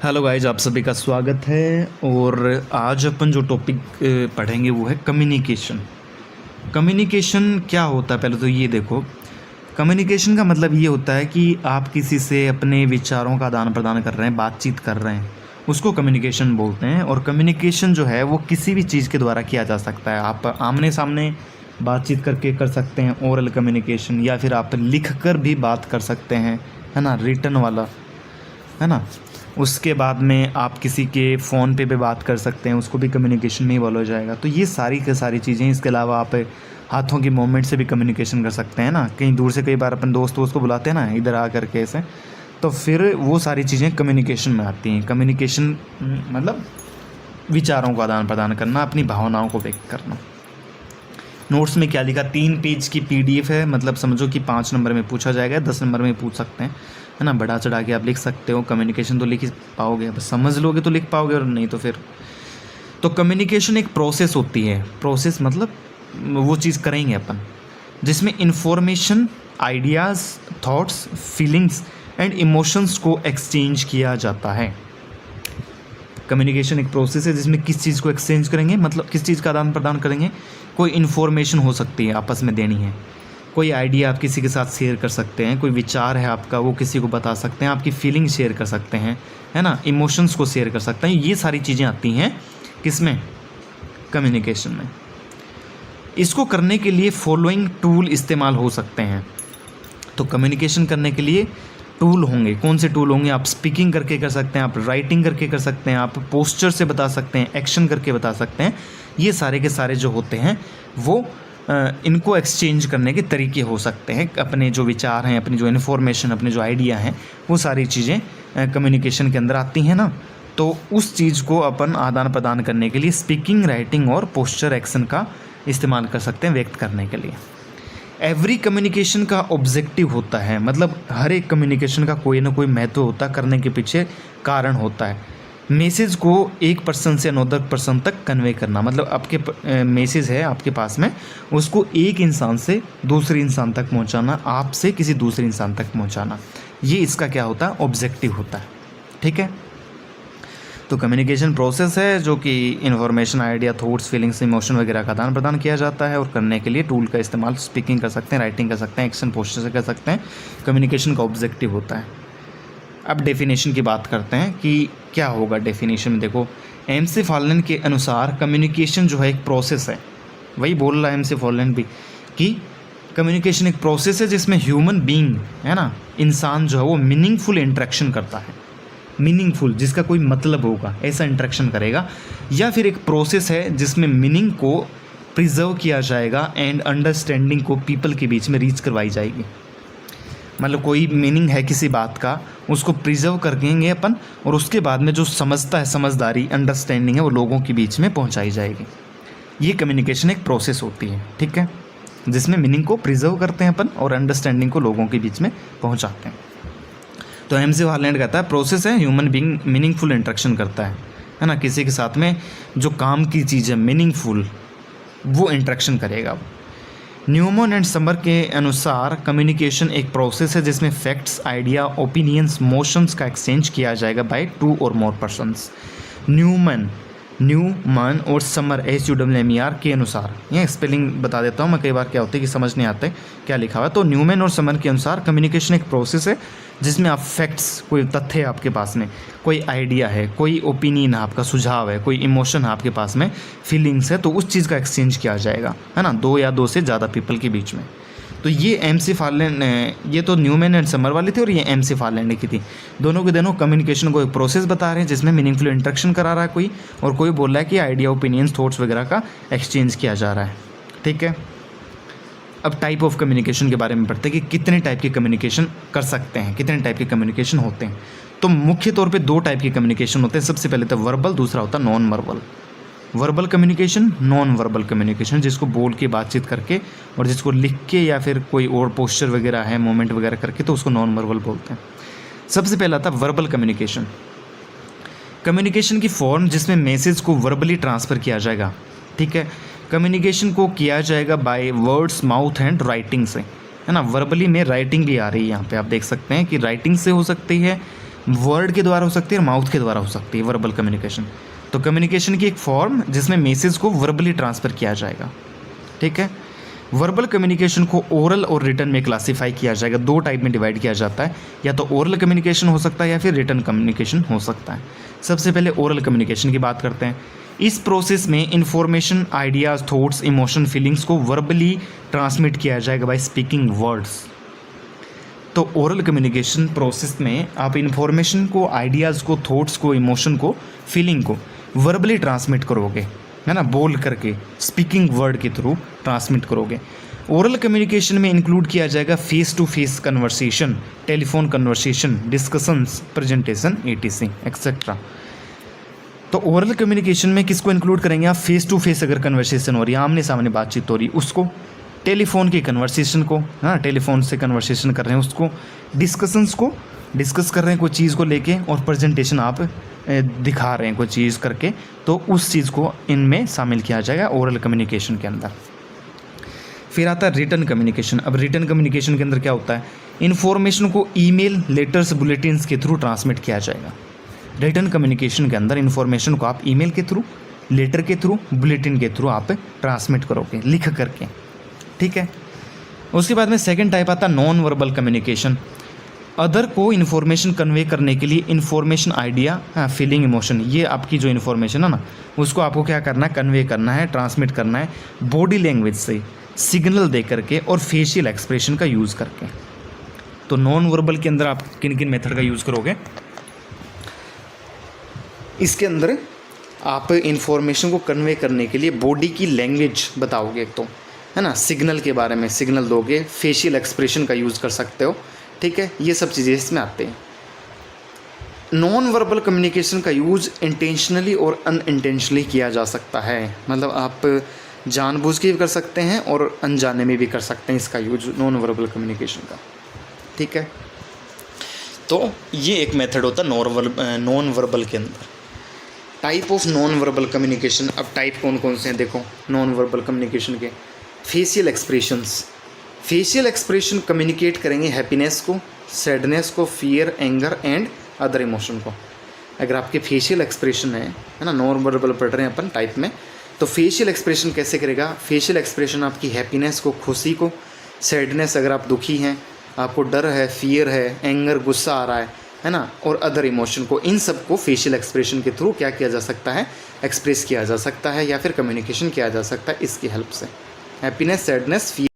Hello guys, आप सभी का स्वागत है। और आज अपन जो टॉपिक पढ़ेंगे वो है कम्युनिकेशन। कम्युनिकेशन क्या होता है, पहले तो ये देखो। कम्युनिकेशन का मतलब ये होता है कि आप किसी से अपने विचारों का आदान प्रदान कर रहे हैं, बातचीत कर रहे हैं, उसको कम्युनिकेशन बोलते हैं। और कम्युनिकेशन जो है वो किसी भी चीज़ के द्वारा किया जा सकता है। आप आमने सामने बातचीत करके कर सकते हैं, ओरल कम्युनिकेशन, या फिर आप लिख कर भी बात कर सकते हैं, है ना, रिटन वाला, है ना। उसके बाद में आप किसी के फ़ोन पे बात कर सकते हैं, उसको भी कम्युनिकेशन में ही बोला जाएगा। तो ये सारी की सारी चीज़ें। इसके अलावा आप हाथों की मूवमेंट से भी कम्युनिकेशन कर सकते हैं ना। कहीं दूर से कई बार अपन दोस्त को बुलाते हैं ना, इधर आ करके ऐसे, तो फिर वो सारी चीज़ें कम्युनिकेशन में आती हैं। कम्युनिकेशन मतलब विचारों का आदान प्रदान करना, अपनी भावनाओं को व्यक्त करना। नोट्स में क्या लिखा, 3 पेज की PDF है। मतलब समझो कि 5 नंबर में पूछा जाएगा, 10 नंबर में पूछ सकते हैं, है ना। बढ़ा चढ़ा के आप लिख सकते हो। कम्युनिकेशन तो लिख ही पाओगे, अब समझ लोगे तो लिख पाओगे, और नहीं तो फिर। तो कम्युनिकेशन एक प्रोसेस होती है। प्रोसेस मतलब वो चीज़ करेंगे अपन जिसमें information, ideas, thoughts, feelings and emotions को एक्सचेंज किया जाता है। कम्युनिकेशन एक प्रोसेस है जिसमें किस चीज़ को एक्सचेंज करेंगे, मतलब किस चीज़ का आदान प्रदान करेंगे। कोई इन्फॉर्मेशन हो सकती है, आपस में देनी है। कोई आइडिया आप किसी के साथ शेयर कर सकते हैं, कोई विचार है आपका वो किसी को बता सकते हैं, आपकी फीलिंग शेयर कर सकते हैं, है ना, इमोशंस को शेयर कर सकते हैं। ये सारी चीज़ें आती हैं किसमें, कम्युनिकेशन में। इसको करने के लिए फॉलोइंग टूल इस्तेमाल हो सकते हैं। तो कम्युनिकेशन करने के लिए टूल होंगे। कौन से टूल होंगे? आप स्पीकिंग करके कर सकते हैं, आप राइटिंग करके कर सकते हैं, आप पोस्चर से बता सकते हैं, एक्शन करके बता सकते हैं। ये सारे के सारे जो होते हैं वो इनको एक्सचेंज करने के तरीके हो सकते हैं। अपने जो विचार हैं, अपनी जो इन्फॉर्मेशन, अपने जो आइडिया हैं, वो सारी चीज़ें कम्युनिकेशन के अंदर आती हैं ना। तो उस चीज़ को अपन आदान प्रदान करने के लिए स्पीकिंग, राइटिंग और पोस्चर एक्शन का इस्तेमाल कर सकते हैं व्यक्त करने के लिए। एवरी कम्युनिकेशन का ऑब्जेक्टिव होता है, मतलब हर एक कम्युनिकेशन का कोई ना कोई महत्व होता है, करने के पीछे कारण होता है। मैसेज को एक पर्सन से अनदर पर्सन तक कन्वे करना, मतलब आपके मैसेज है आपके पास में, उसको एक इंसान से दूसरे इंसान तक पहुंचाना, आपसे किसी दूसरे इंसान तक पहुंचाना, ये इसका क्या होता है, ऑब्जेक्टिव होता है। ठीक है। तो कम्युनिकेशन प्रोसेस है जो कि information, idea, thoughts, feelings, emotion वगैरह का आदान प्रदान किया जाता है। और करने के लिए टूल का इस्तेमाल स्पीकिंग कर सकते हैं, राइटिंग कर सकते हैं, एक्शन पोस्टर से कर सकते हैं। कम्युनिकेशन का ऑब्जेक्टिव होता है। अब डेफिनेशन की बात करते हैं कि क्या होगा डेफिनेशन में। देखो, MC फॉलन के अनुसार कम्युनिकेशन जो है एक प्रोसेस है। वही बोल रहा है MC फॉलन भी कि कम्युनिकेशन एक प्रोसेस है जिसमें ह्यूमन बीइंग, है ना, इंसान जो है वो मीनिंगफुल इंटरेक्शन करता है। मीनिंगफुल, जिसका कोई मतलब होगा, ऐसा इंटरेक्शन करेगा। या फिर एक प्रोसेस है जिसमें मीनिंग को प्रिजर्व किया जाएगा एंड अंडरस्टैंडिंग को पीपल के बीच में रीच करवाई जाएगी। मतलब कोई मीनिंग है किसी बात का, उसको प्रिजर्व करेंगे अपन, और उसके बाद में जो समझता है, समझदारी, अंडरस्टैंडिंग है, वो लोगों के बीच में पहुंचाई जाएगी। ये कम्युनिकेशन एक प्रोसेस होती है। ठीक है, जिसमें मीनिंग को प्रिजर्व करते हैं अपन और अंडरस्टैंडिंग को लोगों के बीच में पहुंचाते हैं। तो MC फॉलन कहता है प्रोसेस है, ह्यूमन बीइंग मीनिंगफुल इंटरेक्शन करता है ना, किसी के साथ में जो काम की चीज़ है मीनिंगफुल, वो इंटरेक्शन करेगा। न्यूमैन एंड समर के अनुसार कम्युनिकेशन एक प्रोसेस है जिसमें फैक्ट्स, आइडिया, ओपिनियंस, मोशंस का एक्सचेंज किया जाएगा बाय 2 और मोर पर्सन्स। न्यूमैन और समर SUMMER के अनुसार, ये स्पेलिंग बता देता हूँ मैं, कई बार क्या होता है कि समझ नहीं आता है क्या लिखा हुआ है। तो न्यूमैन और समर के अनुसार कम्युनिकेशन एक प्रोसेस है जिसमें आप फैक्ट्स, कोई तथ्य है आपके पास में, कोई आइडिया है, कोई ओपिनियन है आपका, सुझाव है, कोई इमोशन है आपके पास में, फीलिंग्स है, तो उस चीज़ का एक्सचेंज किया जाएगा, है ना, 2 या 2 से ज़्यादा पीपल के बीच में। तो ये MC फॉलन, ये तो न्यूमैन एंड समर वाली थी और ये MC फॉलन की थी। दोनों के दोनों कम्युनिकेशन को एक प्रोसेस बता रहे हैं जिसमें मीनिंगफुल इंटरेक्शन करा रहा है कोई, और कोई बोल रहा है कि आइडिया, ओपिनियंस, थॉट्स वगैरह का एक्सचेंज किया जा रहा है। ठीक है। अब टाइप ऑफ कम्युनिकेशन के बारे में पढ़ते हैं कि कितने टाइप के कम्युनिकेशन कर सकते हैं, कितने टाइप के कम्युनिकेशन होते हैं। तो मुख्य तौर पे 2 टाइप के कम्युनिकेशन होते हैं। सबसे पहले तो वर्बल, दूसरा होता है non verbal. Verbal communication, non verbal communication, जिसको बोल के बातचीत करके, और जिसको लिख के या फिर कोई और पोस्चर वगैरह है, मोमेंट वगैरह करके, तो उसको नॉन वर्बल बोलते हैं। सबसे पहला था वर्बल कम्युनिकेशन। कम्युनिकेशन की फॉर्म जिसमें मैसेज को वर्बली ट्रांसफ़र किया जाएगा। ठीक है। कम्युनिकेशन को किया जाएगा by words, mouth and writing से, है ना। वर्बली में राइटिंग भी आ रही है यहाँ पे, आप देख सकते हैं कि राइटिंग से हो सकती है, वर्ड के द्वारा हो सकती है और माउथ के द्वारा हो सकती है वर्बल कम्युनिकेशन। तो कम्युनिकेशन की एक फॉर्म जिसमें मैसेज को वर्बली ट्रांसफ़र किया जाएगा, ठीक है। वर्बल कम्युनिकेशन को ओरल और रिटन में क्लासीफाई किया जाएगा, 2 टाइप में डिवाइड किया जाता है, या तो ओरल कम्युनिकेशन हो सकता है या फिर रिटन कम्युनिकेशन हो सकता है। सबसे पहले ओरल कम्युनिकेशन की बात करते हैं। इस प्रोसेस में information, ideas, thoughts, emotion, feelings को वर्बली ट्रांसमिट किया जाएगा बाय स्पीकिंग वर्ड्स। तो ओरल कम्युनिकेशन प्रोसेस में आप इन्फॉर्मेशन को, आइडियाज़ को, थॉट्स को, इमोशन को, फीलिंग को वर्बली ट्रांसमिट करोगे, है ना, बोल करके, स्पीकिंग वर्ड के थ्रू ट्रांसमिट करोगे। ओरल कम्युनिकेशन में इंक्लूड किया जाएगा face to face conversation, telephone conversation, discussions, presentation, ETC etcetera. तो ओरल कम्युनिकेशन में किसको इंक्लूड करेंगे आप? फेस टू फेस अगर कन्वर्सेशन हो रही है, आमने सामने बातचीत हो रही है उसको, टेलीफोन की कन्वर्सेशन को, हाँ टेलीफोन से कन्वर्सेशन कर रहे हैं उसको, डिस्कशंस को, डिस्कस कर रहे हैं कोई चीज़ को लेके, और प्रेजेंटेशन आप दिखा रहे हैं कोई चीज़ करके, तो उस चीज़ को इनमें शामिल किया जाएगा ओरल कम्युनिकेशन के अंदर। फिर आता है रिटन कम्युनिकेशन। अब रिटन कम्युनिकेशन के अंदर क्या होता है? इन्फॉर्मेशन को ईमेल, लेटर्स, बुलेटिन्स के थ्रू ट्रांसमिट किया जाएगा। रिटन कम्युनिकेशन के अंदर इन्फॉर्मेशन को आप ईमेल के थ्रू, लेटर के थ्रू, बुलेटिन के थ्रू आप ट्रांसमिट करोगे लिख करके, ठीक है। उसके बाद में सेकंड टाइप आता है नॉन वर्बल कम्युनिकेशन। अदर को इन्फॉर्मेशन कन्वे करने के लिए इन्फॉर्मेशन, आइडिया, फीलिंग, इमोशन, ये आपकी जो इन्फॉर्मेशन है ना, उसको आपको क्या करना है? कन्वे करना है, ट्रांसमिट करना है बॉडी लैंग्वेज से, सिग्नल दे करके और फेशियल एक्सप्रेशन का यूज़ करके। तो नॉन वर्बल के अंदर आप किन किन मेथड का यूज़ करोगे? इसके अंदर आप इन्फॉर्मेशन को कन्वे करने के लिए बॉडी की लैंग्वेज बताओगे, एक तो है ना, सिग्नल के बारे में सिग्नल दोगे, फेशियल एक्सप्रेशन का यूज़ कर सकते हो, ठीक है। ये सब चीज़ें इसमें आते हैं। नॉन वर्बल कम्युनिकेशन का यूज़ इंटेंशनली और अनइंटेंशनली किया जा सकता है, मतलब आप जानबूझ के भी कर सकते हैं और अनजाने में भी कर सकते हैं इसका यूज नॉन वर्बल कम्युनिकेशन का, ठीक है। तो ये एक मेथड होता है नॉन वर्बल के अंदर। Type of non verbal communication, अब टाइप कौन कौन से हैं देखो नॉन वर्बल कम्युनिकेशन के। Facial expressions, facial expression communicate करेंगे हैप्पीनेस को, सैडनेस को, fear, anger and other emotion को। अगर आपके फेशियल एक्सप्रेशन है ना, नॉन वर्बल पढ़ रहे हैं अपन टाइप में, तो फेशियल एक्सप्रेशन कैसे करेगा? फेशियल एक्सप्रेशन आपकी हैप्पीनेस को, खुशी को, सैडनेस अगर आप दुखी हैं, आपको डर है, फियर है, एंगर गुस्सा आ रहा है ना, और अदर इमोशन को, इन सब को फेशियल एक्सप्रेशन के थ्रू क्या किया जा सकता है? एक्सप्रेस किया जा सकता है या फिर कम्युनिकेशन किया जा सकता है इसकी हेल्प से। Happiness, sadness, fear